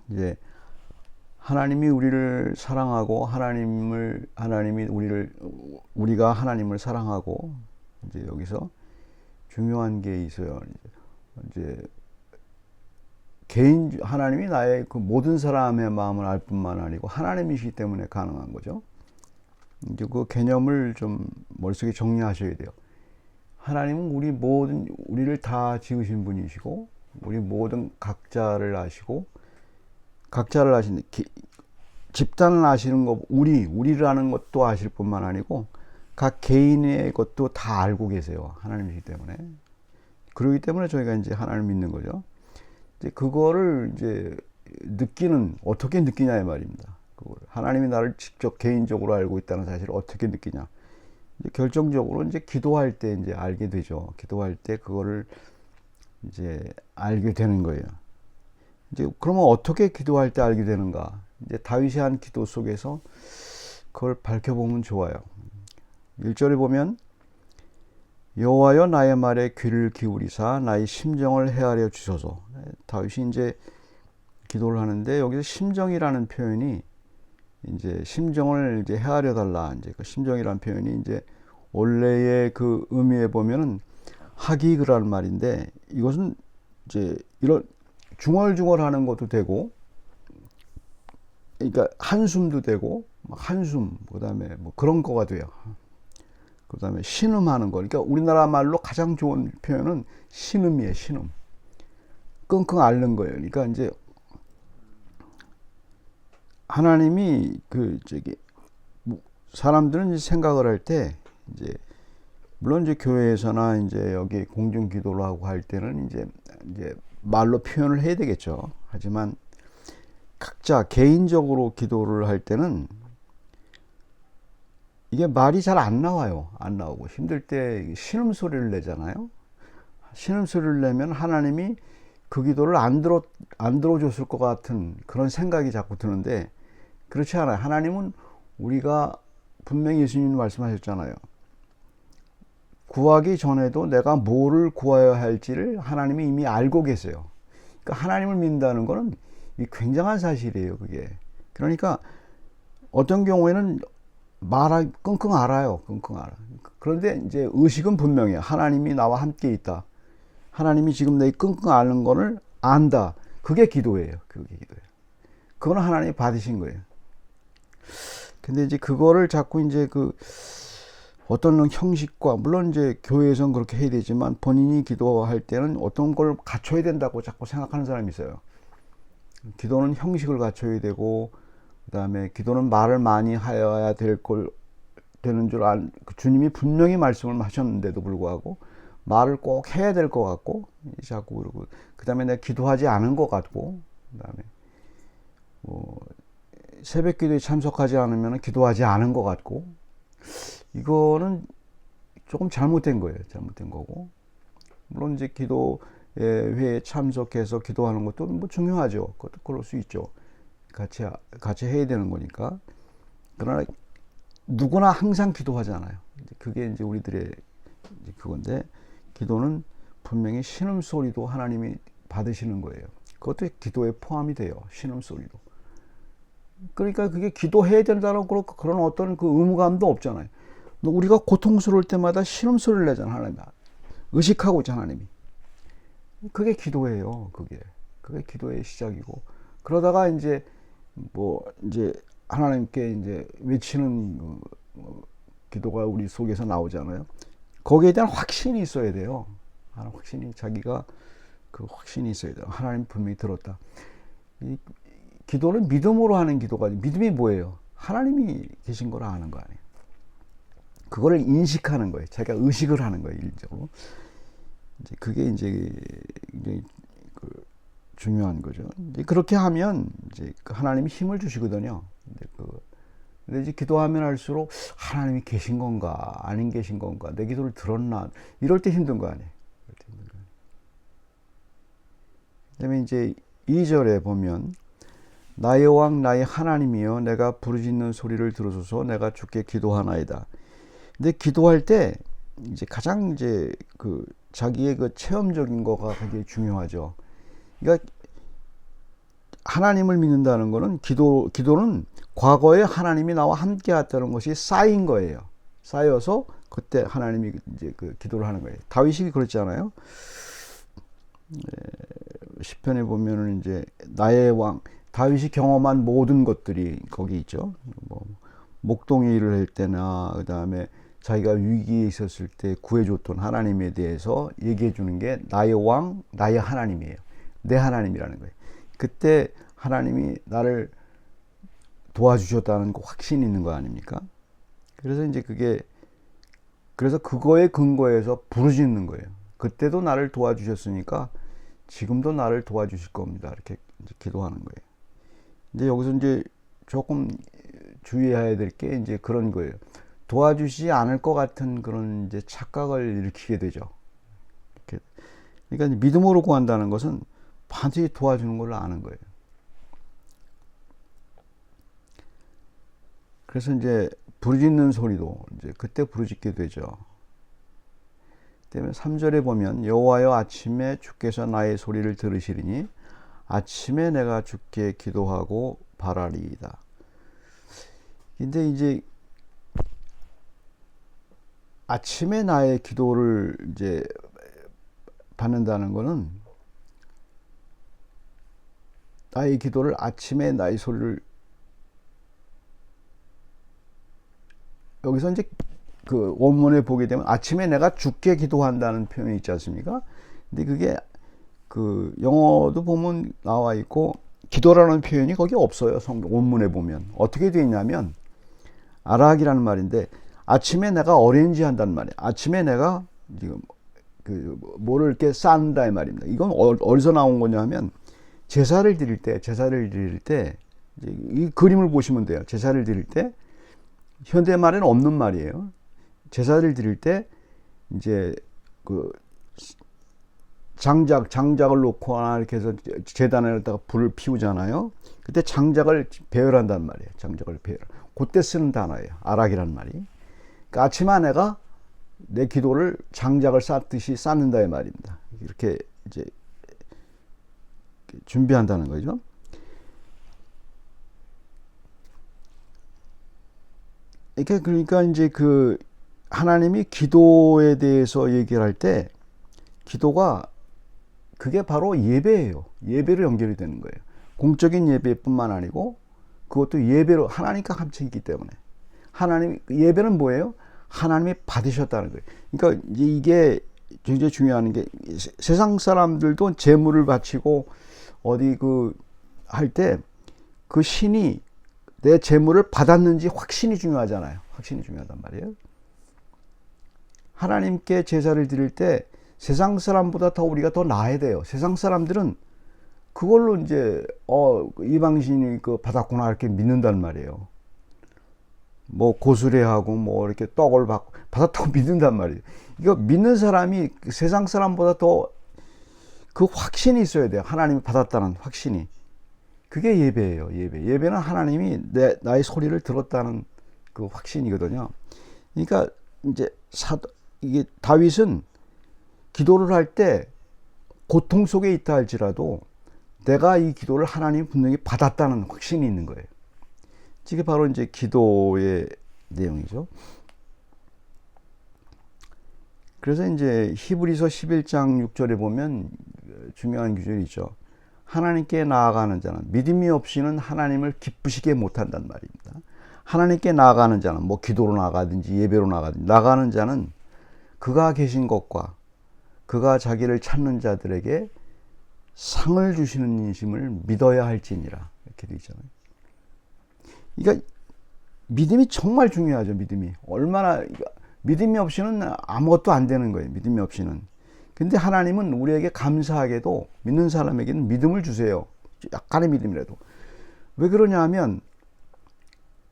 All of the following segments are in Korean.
이제 하나님이 우리를 사랑하고 우리가 하나님을 사랑하고, 이제 여기서 중요한 게 있어요. 이제 하나님이 나의 그 모든 사람의 마음을 알 뿐만 아니고 하나님이시기 때문에 가능한 거죠. 이제 그 개념을 좀 머릿속에 정리하셔야 돼요. 하나님은 우리를 다 지으신 분이시고, 우리 모든 각자를 아시고, 각자를 아시는, 집단을 아시는 거, 우리를 아는 것도 아실 뿐만 아니고, 각 개인의 것도 다 알고 계세요. 하나님이기 때문에. 그러기 때문에 저희가 이제 하나님을 믿는 거죠. 이제 그거를 이제 어떻게 느끼냐 이 말입니다. 하나님이 나를 직접 개인적으로 알고 있다는 사실을 어떻게 느끼냐. 이제 결정적으로 이제 기도할 때 이제 알게 되죠. 기도할 때 그거를 이제 알게 되는 거예요. 이제 그러면 어떻게 기도할 때 알게 되는가? 이제 다윗이 한 기도 속에서 그걸 밝혀보면 좋아요. 1절에 보면 여호와여 나의 말에 귀를 기울이사 나의 심정을 헤아려 주소서. 다윗이 이제 기도를 하는데 여기서 심정이라는 표현이 이제 심정을 이제 헤아려 달라. 이제 그 심정이라는 표현이 이제 원래의 그 의미에 보면은 하기그라는 말인데, 이것은 이제 이런 중얼중얼하는 것도 되고, 그러니까 한숨도 되고, 한숨, 그다음에 뭐 그런 거가 돼요. 그다음에 신음하는 거. 그러니까 우리나라 말로 가장 좋은 표현은 신음이에요. 신음. 끙끙 앓는 거예요. 그러니까 이제 하나님이 사람들은 이제 생각을 할 때 이제 물론 이제 교회에서나 이제 여기 공중 기도를 하고 할 때는 이제 말로 표현을 해야 되겠죠. 하지만 각자 개인적으로 기도를 할 때는 이게 말이 잘 안 나와요. 안 나오고 힘들 때 신음소리를 내잖아요. 신음소리를 내면 하나님이 그 기도를 안 들어줬을 것 같은 그런 생각이 자꾸 드는데, 그렇지 않아요. 하나님은 우리가 분명히 예수님이 말씀하셨잖아요. 구하기 전에도 내가 뭐를 구하여야 할지를 하나님이 이미 알고 계세요. 그러니까 하나님을 믿는다는 것은 굉장한 사실이에요, 그게. 그러니까 어떤 경우에는 끙끙 앓아요. 끙끙 앓아. 그런데 이제 의식은 분명해요. 하나님이 나와 함께 있다. 하나님이 지금 내 끙끙 앓는 거를 안다. 그게 기도예요. 그게 기도예요. 그건 하나님이 받으신 거예요. 근데 이제 그거를 자꾸 이제 어떤 형식과, 물론 이제 교회에서는 그렇게 해야 되지만 본인이 기도할 때는 어떤 걸 갖춰야 된다고 자꾸 생각하는 사람이 있어요. 기도는 형식을 갖춰야 되고, 그다음에 기도는 말을 많이 하여야 되는 줄 주님이 분명히 말씀을 하셨는데도 불구하고 말을 꼭 해야 될 것 같고, 자꾸 그러고, 그다음에 내가 기도하지 않은 것 같고, 그다음에 새벽 기도에 참석하지 않으면 기도하지 않은 것 같고, 이거는 조금 잘못된 거예요. 잘못된 거고. 물론 이제 기도회 회에 참석해서 기도하는 것도 뭐 중요하죠. 그것도 그럴 수 있죠. 같이 해야 되는 거니까. 그러나 누구나 항상 기도하잖아요. 그게 이제 우리들의 그건데, 기도는 분명히 신음소리도 하나님이 받으시는 거예요. 그것도 기도에 포함이 돼요. 신음소리도. 그러니까 그게 기도해야 된다는 그런 어떤 그 의무감도 없잖아요. 우리가 고통스러울 때마다 신음소리를 내잖아, 하나님. 의식하고 있잖아, 하나님이. 그게 기도예요, 그게 기도의 시작이고. 그러다가 이제 하나님께 이제 외치는 기도가 우리 속에서 나오잖아요. 거기에 대한 확신이 있어야 돼요. 자기가 그 확신이 있어야 돼요. 하나님 분명히 들었다. 기도는 믿음으로 하는 기도가 아니에요. 믿음이 뭐예요? 하나님이 계신 걸 아는 거 아니에요. 그거를 인식하는 거예요. 자기가 의식을 하는 거예요, 일적으로. 이제 그게 이제 굉장히 중요한 거죠. 이제 그렇게 하면 이제 하나님이 힘을 주시거든요. 근데 이제 기도하면 할수록 하나님이 계신 건가, 아닌 계신 건가, 내 기도를 들었나, 이럴 때 힘든 거 아니에요. 그다음에 이제 2절에 보면 나의 왕 나의 하나님이여 내가 부르짖는 소리를 들으소서 내가 주께 기도하나이다. 근데 기도할 때 이제 가장 이제 자기의 체험적인 거가 되게 중요하죠. 그러니까 하나님을 믿는다는 거는 기도는 과거에 하나님이 나와 함께 했다는 것이 쌓인 거예요. 쌓여서 그때 하나님이 이제 그 기도를 하는 거예요. 다윗이 그랬잖아요. 시편에 보면은 이제 나의 왕, 다윗이 경험한 모든 것들이 거기 있죠. 뭐 목동의 일을 할 때나 그다음에 자기가 위기에 있었을 때 구해줬던 하나님에 대해서 얘기해 주는 게 나의 왕, 나의 하나님이에요. 내 하나님이라는 거예요. 그때 하나님이 나를 도와주셨다는 그 확신이 있는 거 아닙니까? 그래서 이제 그래서 그거에 근거해서 부르짖는 거예요. 그때도 나를 도와주셨으니까 지금도 나를 도와주실 겁니다. 이렇게 이제 기도하는 거예요. 이제 여기서 이제 조금 주의해야 될 게 이제 그런 거예요. 도와주시지 않을 것 같은 그런 이제 착각을 일으키게 되죠. 이렇게. 그러니까 믿음으로 구한다는 것은 반드시 도와주는 걸로 아는 거예요. 그래서 이제 부르짖는 소리도 이제 그때 부르짖게 되죠. 때문에 3절에 보면 여호와여 아침에 주께서 나의 소리를 들으시리니 아침에 내가 주께 기도하고 바라리이다. 근데 이제 아침에 나의 기도를 이제 받는다는 것은 나의 기도를 아침에 나의 소리를 여기서 이제 그 원문에 보게 되면 아침에 내가 주께 기도한다는 표현이 있지 않습니까? 근데 그게 그 영어도 보면 나와 있고 기도라는 표현이 거기 없어요. 원문에 보면 어떻게 되어 있냐면 아락이라는 말인데 아침에 내가 어레인지 한다는 말이에요. 아침에 내가 지금 그 뭐를 이렇게 쌓는다 이 말입니다. 이건 어디서 나온 거냐면 제사를 드릴 때 이 그림을 보시면 돼요. 제사를 드릴 때 현대말에는 없는 말이에요. 제사를 드릴 때 이제 그 장작을 놓거나 이렇게 해서 제단에다가 불을 피우잖아요. 그때 장작을 배열한단 말이에요. 장작을 배열. 그때 쓰는 단어예요. 아락이라는 말이. 그러니까 아침에 내가 내 기도를 장작을 쌓듯이 쌓는다 이 말입니다. 이렇게 이제 준비한다는 거죠. 이렇게 그러니까 이제 그 하나님이 기도에 대해서 얘기를 할 때 기도가 그게 바로 예배예요. 예배로 연결이 되는 거예요. 공적인 예배뿐만 아니고 그것도 예배로 하나님과 함께 있기 때문에 하나님 예배는 뭐예요? 하나님이 받으셨다는 거예요. 그러니까 이게 굉장히 중요한 게 세상 사람들도 제물을 바치고 어디 그 할 때 그 신이 내 제물을 받았는지 확신이 중요하잖아요. 확신이 중요하단 말이에요. 하나님께 제사를 드릴 때 세상 사람보다 더 우리가 더 나아야 돼요. 세상 사람들은 그걸로 이제 이방신이 그 받았구나 이렇게 믿는단 말이에요. 뭐 고수례하고 뭐 이렇게 떡을 받았다고 믿는단 말이에요. 이거 믿는 사람이 세상 사람보다 더 그 확신이 있어야 돼요. 하나님이 받았다는 확신이. 그게 예배예요. 예배는 하나님이 나의 소리를 들었다는 그 확신이거든요. 그러니까 이제 이게 다윗은 기도를 할 때 고통 속에 있다 할지라도 내가 이 기도를 하나님이 분명히 받았다는 확신이 있는 거예요. 이게 바로 이제 기도의 내용이죠. 그래서 이제 히브리서 11장 6절에 보면 중요한 구절이 있죠. 하나님께 나아가는 자는 믿음이 없이는 하나님을 기쁘시게 못한단 말입니다. 하나님께 나아가는 자는 뭐 기도로 나가든지 예배로 나가는 자는 그가 계신 것과 그가 자기를 찾는 자들에게 상을 주시는 인심을 믿어야 할지니라 이렇게 되어 있잖아요. 그러니까 믿음이 정말 중요하죠. 믿음이 없이는 아무것도 안 되는 거예요. 믿음이 없이는. 근데 하나님은 우리에게 감사하게도 믿는 사람에게는 믿음을 주세요. 약간의 믿음이라도. 왜 그러냐 하면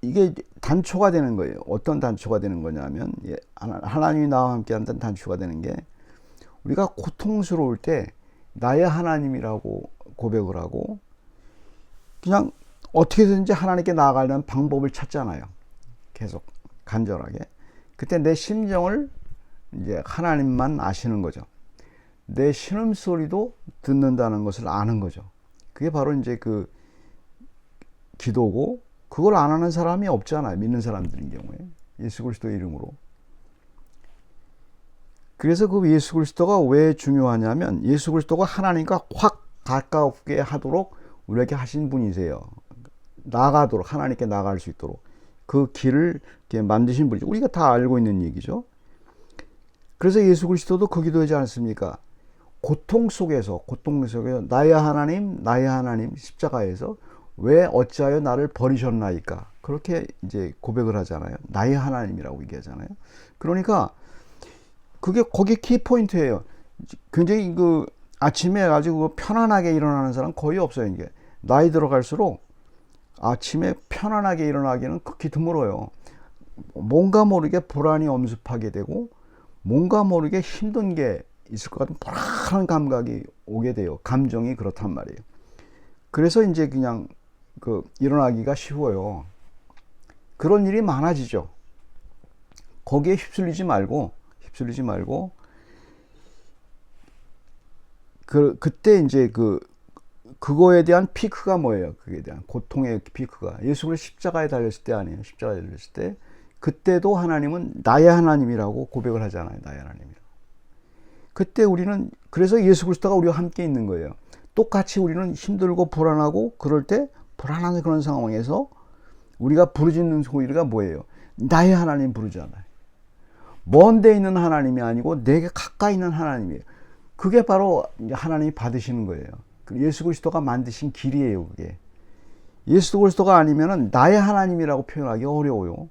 이게 단초가 되는 거예요. 어떤 단초가 되는 거냐면 하나님이 나와 함께 한다는 단초가 되는 게 우리가 고통스러울 때 나의 하나님이라고 고백을 하고 그냥 어떻게든지 하나님께 나아가려는 방법을 찾잖아요. 계속 간절하게. 그때 내 심정을 이제 하나님만 아시는 거죠. 내 신음소리도 듣는다는 것을 아는 거죠. 그게 바로 이제 그 기도고 그걸 안 하는 사람이 없잖아요. 믿는 사람들인 경우에. 예수 그리스도 이름으로. 그래서 그 예수 그리스도가 왜 중요하냐면 예수 그리스도가 하나님과 확 가깝게 하도록 우리에게 하신 분이세요. 나아가도록, 하나님께 나아갈 수 있도록 그 길을 이렇게 만드신 분이죠. 우리가 다 알고 있는 얘기죠. 그래서 예수 그리스도도 그 기도하지 않습니까? 고통 속에서 나의 하나님 십자가에서 왜 어찌하여 나를 버리셨나이까? 그렇게 이제 고백을 하잖아요. 나의 하나님이라고 얘기하잖아요. 그러니까 그게 거기 키포인트예요. 굉장히 그 아침에 아주 편안하게 일어나는 사람 거의 없어요. 이게 나이 들어갈수록 아침에 편안하게 일어나기는 극히 드물어요. 뭔가 모르게 불안이 엄습하게 되고 뭔가 모르게 힘든 게 있을 것 같은 불안한 감각이 오게 돼요. 감정이 그렇단 말이에요. 그래서 이제 그냥 일어나기가 쉬워요. 그런 일이 많아지죠. 거기에 휩쓸리지 말고 그때 이제 그거에 대한 피크가 뭐예요? 그에 대한 고통의 피크가 예수 그리스도 십자가에 달렸을 때 아니에요. 십자가에 달렸을 때 그때도 하나님은 나의 하나님이라고 고백을 하잖아요. 나의 하나님이라고. 그때 우리는 그래서 예수 그리스도가 우리와 함께 있는 거예요. 똑같이 우리는 힘들고 불안하고 그럴 때 불안한 그런 상황에서 우리가 부르짖는 소리가 뭐예요? 나의 하나님 부르잖아요. 먼 데 있는 하나님이 아니고 내게 가까이 있는 하나님이에요. 그게 바로 하나님이 받으시는 거예요. 예수 그리스도가 만드신 길이에요. 그게 예수 그리스도가 아니면은 나의 하나님이라고 표현하기 어려워요.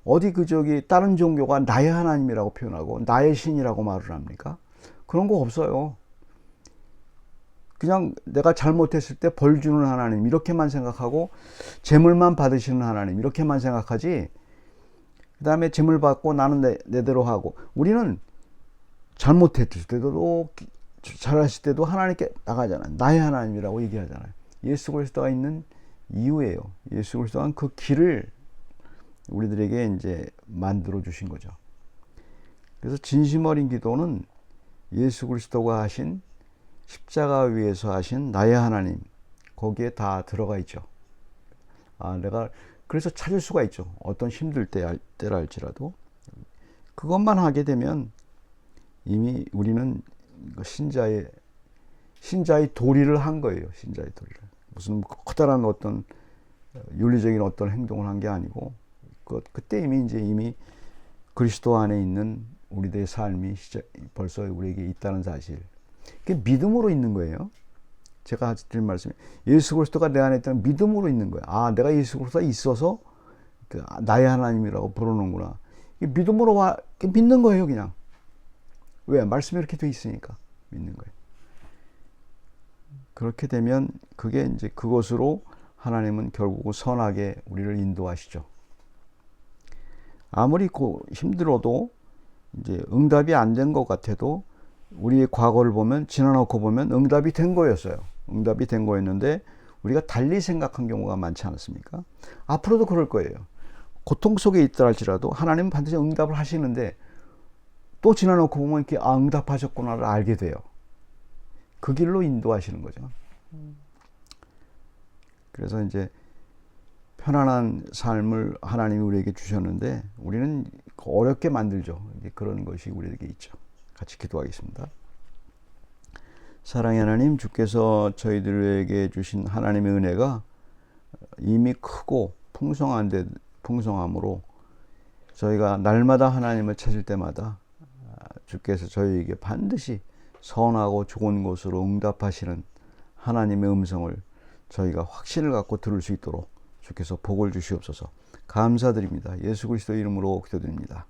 어디 다른 종교가 나의 하나님이라고 표현하고 나의 신이라고 말을 합니까? 그런 거 없어요. 그냥 내가 잘못했을 때 벌 주는 하나님 이렇게만 생각하고 재물만 받으시는 하나님 이렇게만 생각하지. 그 다음에 재물 받고 나는 내대로 하고 우리는 잘못했을 때도 잘하실 때도 하나님께 나가잖아요. 나의 하나님이라고 얘기하잖아요. 예수 그리스도가 있는 이유예요. 예수 그리스도가 그 길을 우리들에게 이제 만들어 주신 거죠. 그래서 진심 어린 기도는 예수 그리스도가 하신 십자가 위에서 하신 나의 하나님 거기에 다 들어가 있죠. 내가 그래서 찾을 수가 있죠. 어떤 힘들 때랄지라도 그것만 하게 되면 이미 우리는 신자의 도리를 한 거예요. 신자의 도리를. 무슨 커다란 어떤 윤리적인 어떤 행동을 한 게 아니고 그때 이미 그리스도 안에 있는 우리들의 삶이 벌써 우리에게 있다는 사실. 그게 믿음으로 있는 거예요. 제가 드린 말씀이 예수 그리스도가 내 안에 있다는 믿음으로 있는 거예요. 내가 예수 그리스도가 있어서 나의 하나님이라고 부르는구나. 믿음으로 믿는 거예요, 그냥. 왜? 말씀이 이렇게 돼 있으니까 믿는 거예요. 그렇게 되면 그게 이제 그것으로 하나님은 결국 선하게 우리를 인도하시죠. 아무리 힘들어도 이제 응답이 안 된 것 같아도 우리의 과거를 보면 지나놓고 보면 응답이 된 거였어요. 응답이 된 거였는데 우리가 달리 생각한 경우가 많지 않았습니까? 앞으로도 그럴 거예요. 고통 속에 있다 할지라도 하나님은 반드시 응답을 하시는데 또 지나놓고 보면 이렇게 응답하셨구나를 알게 돼요. 그 길로 인도하시는 거죠. 그래서 이제 편안한 삶을 하나님이 우리에게 주셨는데 우리는 어렵게 만들죠. 그런 것이 우리에게 있죠. 같이 기도하겠습니다. 사랑의 하나님, 주께서 저희들에게 주신 하나님의 은혜가 이미 크고 풍성함으로 저희가 날마다 하나님을 찾을 때마다 주께서 저희에게 반드시 선하고 좋은 것으로 응답하시는 하나님의 음성을 저희가 확신을 갖고 들을 수 있도록 주께서 복을 주시옵소서. 감사드립니다. 예수 그리스도 이름으로 기도드립니다.